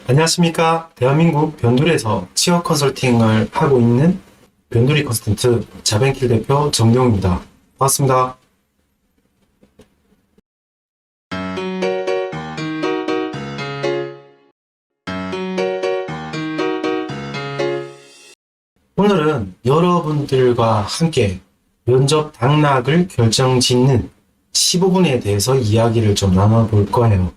안녕하십니까. 대한민국 변두리에서 취업 컨설팅을 하고 있는 변두리 컨설턴트 자벤킬 대표 정경입니다. 반갑습니다. 오늘은 여러분들과 함께 면접 당락을 결정짓는 15분에 대해서 이야기를 좀 나눠볼 거예요.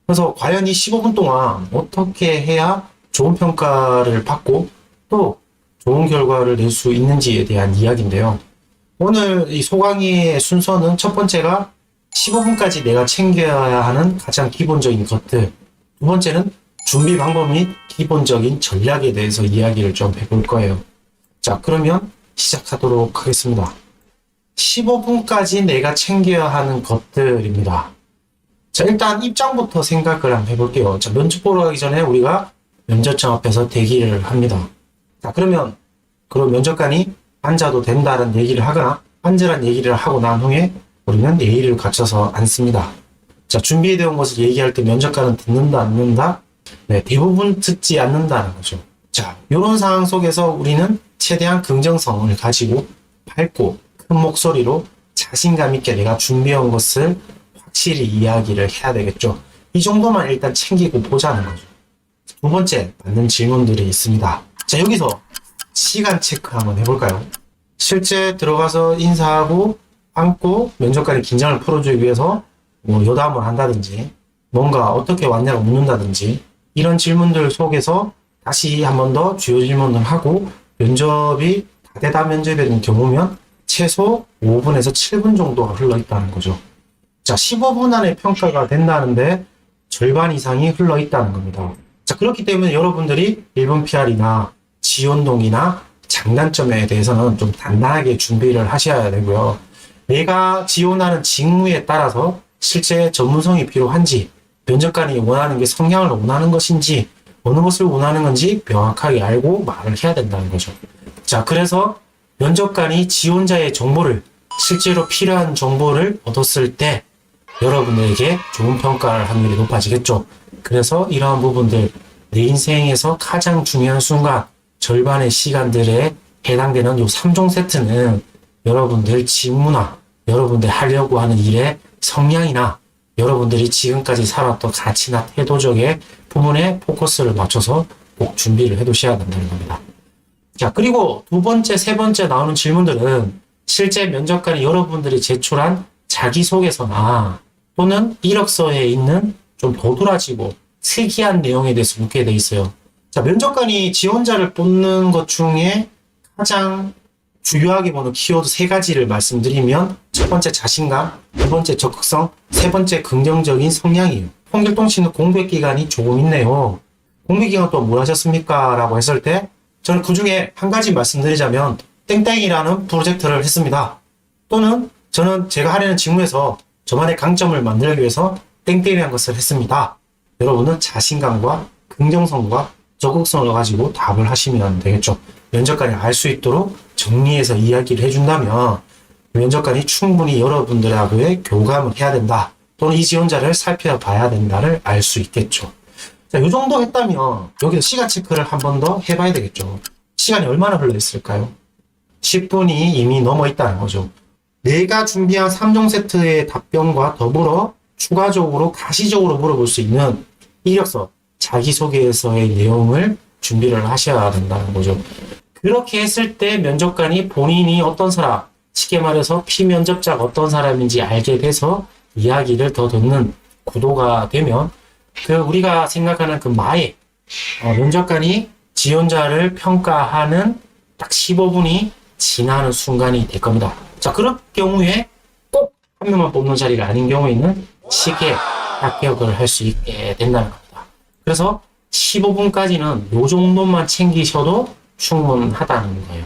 그래서 과연 이 15분 동안 어떻게 해야 좋은 평가를 받고 또 좋은 결과를 낼 수 있는지에 대한 이야기인데요. 오늘 이 소강의의 순서는 첫 번째가 15분까지 내가 챙겨야 하는 가장 기본적인 것들, 두 번째는 준비 방법 및 기본적인 전략에 대해서 이야기를 좀 해볼 거예요. 자, 그러면 시작하도록 하겠습니다. 15분까지 내가 챙겨야 하는 것들입니다. 자, 일단 입장부터 생각을 한번 해볼게요. 자, 면접 보러 가기 전에 우리가 면접장 앞에서 대기를 합니다. 자, 그럼 면접관이 앉아도 된다는 얘기를 하거나 앉으란 얘기를 하고 난 후에 우리는 예의를 갖춰서 앉습니다. 자, 준비되어 온 것을 얘기할 때 면접관은 듣는다, 안 듣는다? 네, 대부분 듣지 않는다는 거죠. 자, 이런 상황 속에서 우리는 최대한 긍정성을 가지고 밝고 큰 목소리로 자신감 있게 내가 준비해온 것을 확실히 이야기를 해야 되겠죠. 이 정도만 일단 챙기고 보자는 거죠. 두 번째, 맞는 질문들이 있습니다. 자, 여기서 시간 체크 한번 해볼까요? 실제 들어가서 인사하고 앉고 면접관이 긴장을 풀어주기 위해서 여담을 한다든지 뭔가 어떻게 왔냐고 묻는다든지 이런 질문들 속에서 다시 한 번 더 주요 질문을 하고 면접이 다대다 면접이 된 경우면 최소 5분에서 7분 정도가 흘러있다는 거죠. 자, 15분 안에 평가가 된다는데 절반 이상이 흘러있다는 겁니다. 자, 그렇기 때문에 여러분들이 1분 PR이나 지원동이나 장단점에 대해서는 좀 단단하게 준비를 하셔야 되고요. 내가 지원하는 직무에 따라서 실제 전문성이 필요한지, 면접관이 원하는 게 성향을 원하는 것인지, 어느 것을 원하는 건지 명확하게 알고 말을 해야 된다는 거죠. 자, 그래서 면접관이 지원자의 정보를, 실제로 필요한 정보를 얻었을 때 여러분들에게 좋은 평가를 확률이 높아지겠죠. 그래서 이러한 부분들, 내 인생에서 가장 중요한 순간, 절반의 시간들에 해당되는 요 3종 세트는 여러분들 직무나 여러분들 하려고 하는 일의 성향이나 여러분들이 지금까지 살았던 가치나 태도적인 부분에 포커스를 맞춰서 꼭 준비를 해두셔야 된다는 겁니다. 자, 그리고 두 번째, 세 번째 나오는 질문들은 실제 면접관이 여러분들이 제출한 자기소개서나 또는 이력서에 있는 좀 도드라지고 특이한 내용에 대해서 묻게 돼 있어요. 자, 면접관이 지원자를 뽑는 것 중에 가장 주요하게 보는 키워드 3가지를 말씀드리면 첫 번째 자신감, 두 번째 적극성, 세 번째 긍정적인 성향이에요. 홍길동 씨는 공백기간이 조금 있네요. 공백기간 또 뭘 하셨습니까? 라고 했을 때 저는 그 중에 한 가지 말씀드리자면 땡땡이라는 프로젝트를 했습니다. 또는 저는 제가 하려는 직무에서 저만의 강점을 만들기 위해서 땡땡이라는 것을 했습니다. 여러분은 자신감과 긍정성과 적극성을 가지고 답을 하시면 되겠죠. 면접관이 알 수 있도록 정리해서 이야기를 해준다면 면접관이 충분히 여러분들하고의 교감을 해야 된다. 또는 이 지원자를 살펴봐야 된다를 알 수 있겠죠. 자, 이 정도 했다면 여기서 시간 체크를 한 번 더 해봐야 되겠죠. 시간이 얼마나 흘러 있을까요? 10분이 이미 넘어 있다는 거죠. 내가 준비한 3종 세트의 답변과 더불어 추가적으로 가시적으로 물어볼 수 있는 이력서, 자기소개서의 내용을 준비를 하셔야 된다는 거죠. 그렇게 했을 때 면접관이 본인이 어떤 사람, 쉽게 말해서 피면접자가 어떤 사람인지 알게 돼서 이야기를 더 듣는 구도가 되면 우리가 생각하는 마에 면접관이 지원자를 평가하는 딱 15분이 지나는 순간이 될 겁니다. 자, 그럴 경우에 꼭 한 명만 뽑는 자리가 아닌 경우에는 쉽게 합격을 할 수 있게 된다는 겁니다. 그래서 15분까지는 요 정도만 챙기셔도 충분하다는 거예요.